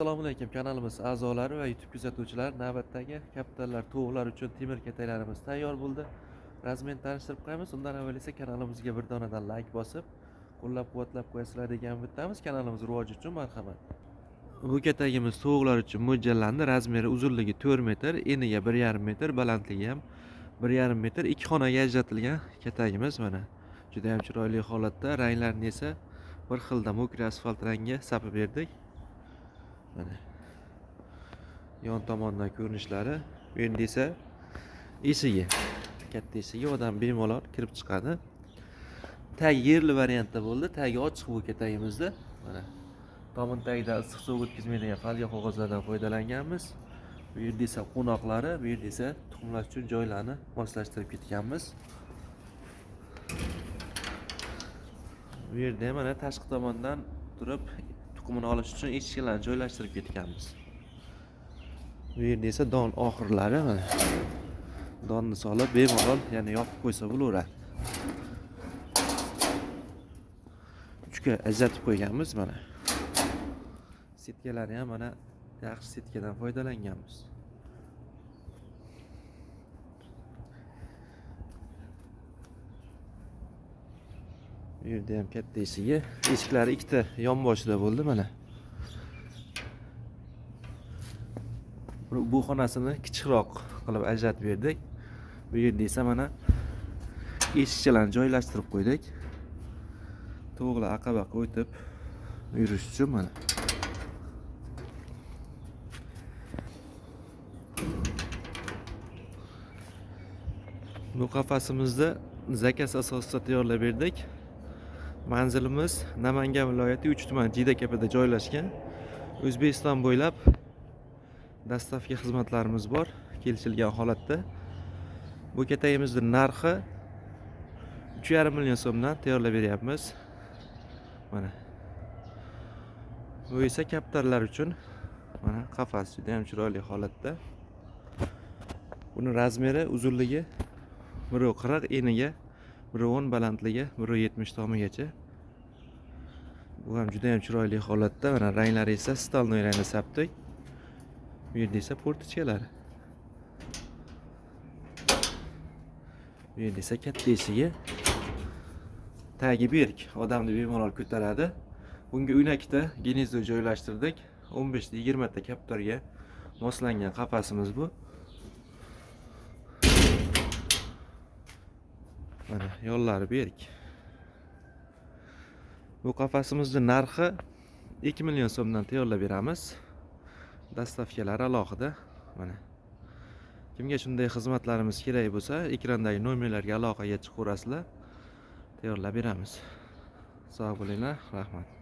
Assalomu alaykum kanalimiz a'zolari va YouTube kuzatuvchilari. Navbatdagi kapitallar, tovuqlar uchun temir kataklarimiz tayyor bo'ldi. Razmen tanishtirib qo'yamiz. Undan avval esa kanalimizga bir donadan like bosib, qo'llab-quvvatlab qo'yasizlar degan umiddamiz. Kanalimiz rivoji uchun marhamat. Bu katagimiz tovuqlar uchun mo'ljallandi. Razmeri uzunligi 4 metr, eniga 1,5 metr, balandligi ham 1,5 metr. Ikki xonaga ajratilgan katagimiz mana. Juda ham chiroyli holatda. Ranglarini esa bir xilda mo'kri asfalt rangiga sapib berdik. Mana yon tomondan ko'rinishlari. Bu endi esa eshigi, katta eshigi, odam bemalol kirib chiqadi. Tag yerli variantda bo'ldi. Tagi ochiq bu katagimizda. Mana tomin tagida issiq suv o'tkazmaydigan folga qog'ozlardan foydalanganmiz. Bu yerda esa qo'noqlari, bu yerda esa tuxumlash uchun joylarni moslashtirib ketganmiz. Bu yerda mana tashqi tomondan turib tuxumini olish uchun eshiklarni joylashtirib ketganmiz. Bu yerda esa don oxirlari mana. Donni solib bemalol yana yopib qo'ysa bo'laveradi. Uchga ajratib qo'yganmiz mana. Setkalari ham mana yaxshi setkadan foydalanganmiz. Bu yerda ham katta eshigi, eshiklari ikkita yonboshida bo'ldi mana. Bu xonasini kichikroq qilib ajratib berdik. Bu yerda esa mana eshikchalarni joylashtirib qo'ydik. Tovuqlar aqabaqa o'tib yurish uchun mana. Bu qafasimizni zakaz asosida tayyorlab berdik. Manzilimiz Namangan viloyati 3 tuman Jidakapida joylashgan. O'zbekiston bo'ylab dastavka xizmatlarimiz bor, kelishilgan holatda. Bu katagimizning narxi 3,5 million so'mdan tayyorlab beryapmiz. Mana. Bu esa kapitallar uchun mana qafas juda ham chiroyli holatda. Buni razmeri uzunligi 1,40, eniga 1,10, balandligi 1,70 tomigacha. Bu ham juda ham chiroyli holatda. Mana ranglari esa stolnoy rangda sapdik. Bu yerda esa portichkalari. Bu yerda esa katta eshigi. Tagi berk, odamni bemalol ko'taradi. Bunga o'ynakda gnezdо joylashtirdik. 15 ta 20 ta kaptarga moslangan qafasimiz bu. Mana yo'llari berk. Bu qafasimizning narxi 2 million so'mdan tayyorlab beramiz. Dastavkalar alohida. Mana. Kimga shunday xizmatlarimiz kerak bo'lsa, ekrandagi nomerlarga aloqaga chiqaverasizlar. Tayyorlab beramiz. Sog' bo'linglar, rahmat.